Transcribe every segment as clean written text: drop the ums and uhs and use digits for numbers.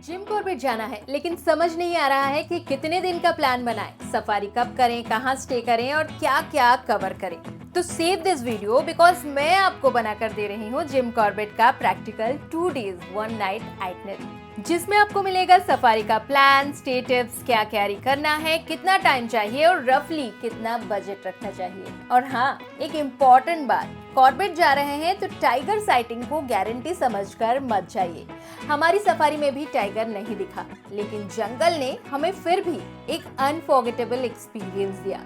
Jim Corbett जाना है लेकिन समझ नहीं आ रहा है कि कितने दिन का प्लान बनाएं, सफारी कब करें, कहां स्टे करें और क्या क्या कवर करें। तो सेव दिस वीडियो बिकॉज मैं आपको बनाकर दे रही हूँ जिम कॉर्बेट का प्रैक्टिकल 2 डेज 1 नाइट आइटनरी, जिसमें आपको मिलेगा सफारी का प्लान, स्टे टिप्स, क्या कैरी करना है, कितना टाइम चाहिए और रफली कितना बजट रखना चाहिए। और हाँ, एक इम्पॉर्टेंट बात, कॉर्बेट जा रहे हैं तो टाइगर साइटिंग को गारंटी समझकर मत जाइए। हमारी सफारी में भी टाइगर नहीं दिखा, लेकिन जंगल ने हमें फिर भी एक अनफॉरगेटेबल एक्सपीरियंस दिया।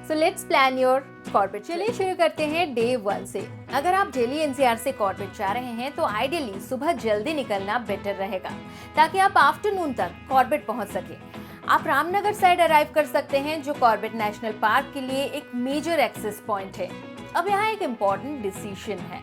So let's plan your Corbett. चलिए शुरू करते हैं डे 1 से। अगर आप दिल्ली एनसीआर से कॉर्बेट जा रहे हैं तो आइडियली सुबह जल्दी निकलना बेटर रहेगा, ताकि आप आफ्टरनून तक कॉर्बेट पहुंच सके। आप रामनगर साइड अराइव कर सकते हैं, जो कॉर्बेट नेशनल पार्क के लिए एक मेजर एक्सेस पॉइंट है। अब यहाँ एक इम्पॉर्टेंट डिसीजन है,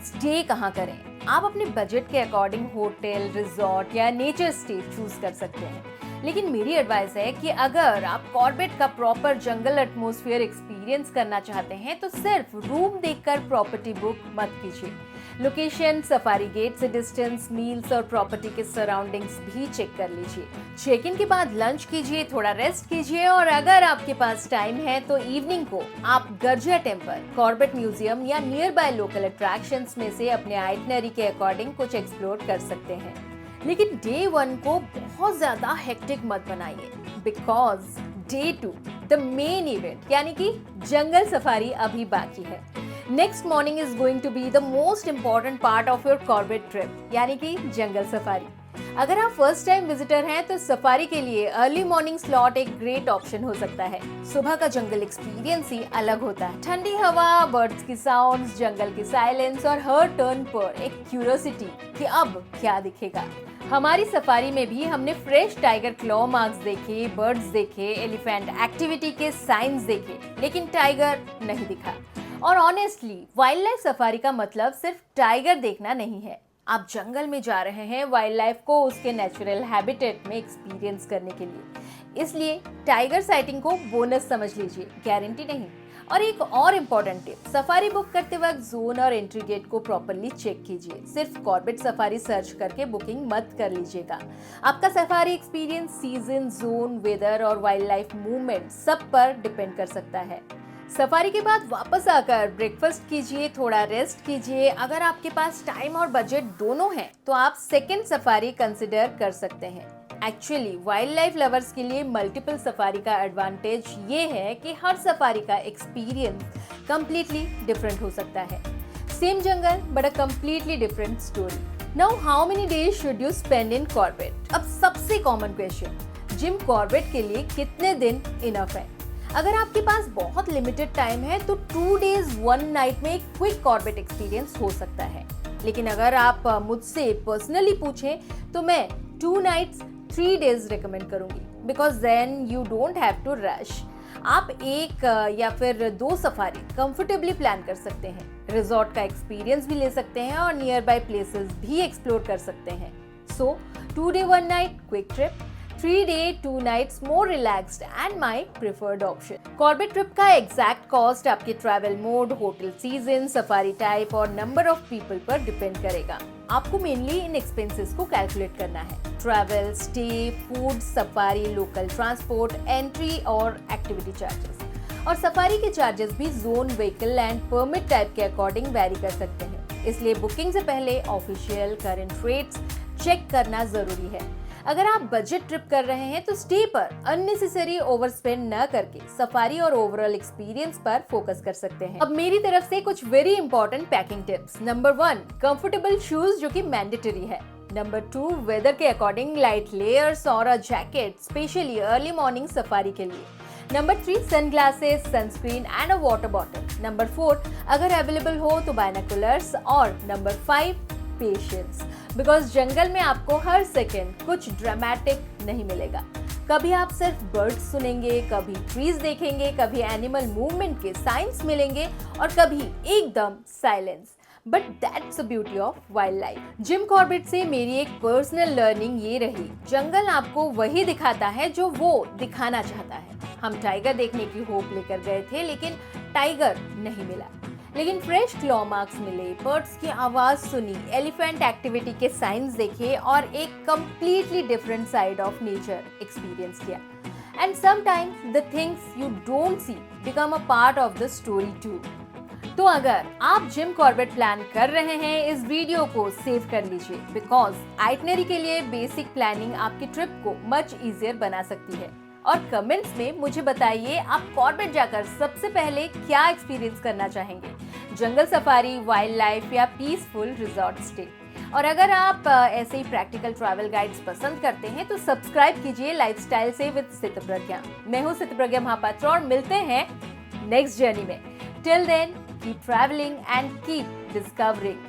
स्टे कहाँ करें। आप अपने बजट के अकॉर्डिंग होटल, रिजॉर्ट या नेचर स्टे चूज कर सकते हैं, लेकिन मेरी एडवाइस है कि अगर आप कॉर्बेट का प्रॉपर जंगल एटमॉस्फेयर एक्सपीरियंस करना चाहते हैं तो सिर्फ रूम देखकर प्रॉपर्टी बुक मत कीजिए। लोकेशन, सफारी गेट से डिस्टेंस, मील्स और प्रॉपर्टी के सराउंडिंग्स भी चेक कर लीजिए। चेक इन के बाद लंच कीजिए, थोड़ा रेस्ट कीजिए और अगर आपके पास टाइम है तो इवनिंग को आप गर्जिया टेम्पल, कॉर्बेट म्यूजियम या नियर बाय लोकल अट्रैक्शंस में से अपने आइटनरी के अकॉर्डिंग कुछ एक्सप्लोर कर सकते हैं। लेकिन डे 1 को बहुत ज्यादा हेक्टिक मत बनाइए, because day 2 the main event यानी कि जंगल सफारी अभी बाकी है। Next morning is going to be the most important part of your Corbett trip, यानी कि जंगल सफारी। अगर आप फर्स्ट टाइम विजिटर हैं तो सफारी के लिए अर्ली मॉर्निंग स्लॉट एक ग्रेट ऑप्शन हो सकता है। सुबह का जंगल एक्सपीरियंस ही अलग होता है। ठंडी हवा, बर्ड्स की साउंड्स, जंगल की साइलेंस और हर टर्न पर एक क्यूरियोसिटी कि अब क्या दिखेगा। हमारी सफारी में भी हमने फ्रेश टाइगर क्लॉ मार्क्स देखे, बर्ड्स देखे, एलिफेंट एक्टिविटी के साइंस देखे, लेकिन टाइगर नहीं दिखा। और ऑनेस्टली वाइल्ड लाइफ सफारी का मतलब सिर्फ टाइगर देखना नहीं है। आप जंगल में जा रहे हैं वाइल्ड लाइफ को उसके नेचुरल हैबिटेट में एक्सपीरियंस करने के लिए, इसलिए टाइगर साइटिंग को बोनस समझ लीजिए, गारंटी नहीं। और एक और इम्पोर्टेंट टिप, सफारी बुक करते वक्त जोन और एंट्री गेट को प्रॉपर्ली चेक कीजिए। सिर्फ कॉर्बेट सफारी सर्च करके बुकिंग मत कर लीजिएगा। आपका safari experience season, zone, weather और वाइल्ड लाइफ मूवमेंट सब पर डिपेंड कर सकता है। सफारी के बाद वापस आकर ब्रेकफास्ट कीजिए, थोड़ा रेस्ट कीजिए। अगर आपके पास टाइम और बजट दोनों हैं तो आप सेकेंड सफारी कंसिडर कर सकते हैं। एक्चुअली वाइल्ड लाइफ लवर्स के लिए मल्टीपल सफारी का एडवांटेज ये है कि हर सफारी का एक्सपीरियंस कंप्लीटली डिफरेंट हो सकता है। Same jungle but a completely different story. Now how many days should you spend in Corbett? अब सबसे कॉमन क्वेश्चन, जिम कॉर्बेट के लिए कितने दिन इनफ है? अगर आपके पास बहुत लिमिटेड टाइम है तो 2 डेज 1 नाइट में एक क्विक कॉर्बेट एक्सपीरियंस हो सकता है। लेकिन अगर आप मुझसे पर्सनली पूछें तो मैं 2 नाइट्स 3 डेज रिकमेंड करूंगी, because then you don't have to rush. आप एक या फिर 2 सफारी कंफर्टेबली प्लान कर सकते हैं, रिजॉर्ट का एक्सपीरियंस भी ले सकते हैं और नियर बाय प्लेसेस भी एक्सप्लोर कर सकते हैं। So 2 day 1 night quick trip, 3 day 2 nights more relaxed and my preferred option. Corbett trip का एग्जैक्ट कॉस्ट आपके travel mode, hotel season, safari type और नंबर ऑफ पीपल पर डिपेंड करेगा। आपको मेनली इन एक्सपेंसेस को कैलकुलेट करना है: travel, stay, food, safari, local transport, entry और एक्टिविटी चार्जेस। और सफारी के चार्जेस भी zone, vehicle and permit type के अकॉर्डिंग वेरी कर सकते हैं, इसलिए बुकिंग से पहले ऑफिशियल करंट रेट्स चेक करना जरूरी है। अगर आप बजट ट्रिप कर रहे हैं तो स्टे पर अननेसेसरी ओवरस्पेंड न करके सफारी और ओवरऑल एक्सपीरियंस पर फोकस कर सकते हैं। अब मेरी तरफ से कुछ very important packing tips. Number 1, comfortable shoes, जो कि मैंडेटरी है। नंबर 2, वेदर के अकॉर्डिंग लाइट लेयर्स और a jacket, specially early morning safari के लिए। Number 3, sunglasses, sunscreen and a water bottle. Number 4, अगर अवेलेबल हो तो बाइनोकुलर्स। और नंबर 5, पेशेंस, बिकॉज जंगल में आपको हर सेकेंड कुछ ड्रामेटिक नहीं मिलेगा। कभी आप सिर्फ बर्ड्स सुनेंगे, कभी ट्रीज देखेंगे, कभी एनिमल मूवमेंट के साइंस मिलेंगे और कभी एकदम silence. But that's the beauty of wild life. Jim Corbett से मेरी एक पर्सनल लर्निंग ये रही, जंगल आपको वही दिखाता है जो वो दिखाना चाहता है। हम टाइगर देखने की होप लेकर गए थे, लेकिन टाइगर नहीं मिला। लेकिन फ्रेश क्लॉ मार्क्स मिले, बर्ड्स की आवाज सुनी, एलिफेंट एक्टिविटी के साइंस देखे और एक completely different side of nature experience किया। And sometimes the things you don't see become a part of the story too. तो अगर आप जिम कॉर्बेट प्लान कर रहे हैं, इस वीडियो को सेव कर लीजिए, बिकॉज आइटनरी के लिए बेसिक प्लानिंग आपकी ट्रिप को मच इजियर बना सकती है। और कमेंट्स में मुझे बताइए आप कॉर्बेट जाकर सबसे पहले क्या एक्सपीरियंस करना चाहेंगे, जंगल सफारी, वाइल्ड लाइफ या पीसफुल रिजॉर्ट स्टे। और अगर आप ऐसे ही प्रैक्टिकल ट्रैवल गाइड्स पसंद करते हैं तो सब्सक्राइब कीजिए लाइफस्टाइल से विद सित प्रज्ञा। मैं हूँ सित प्रज्ञा महापात्र और मिलते हैं नेक्स्ट जर्नी में। Till then, keep traveling and keep discovering.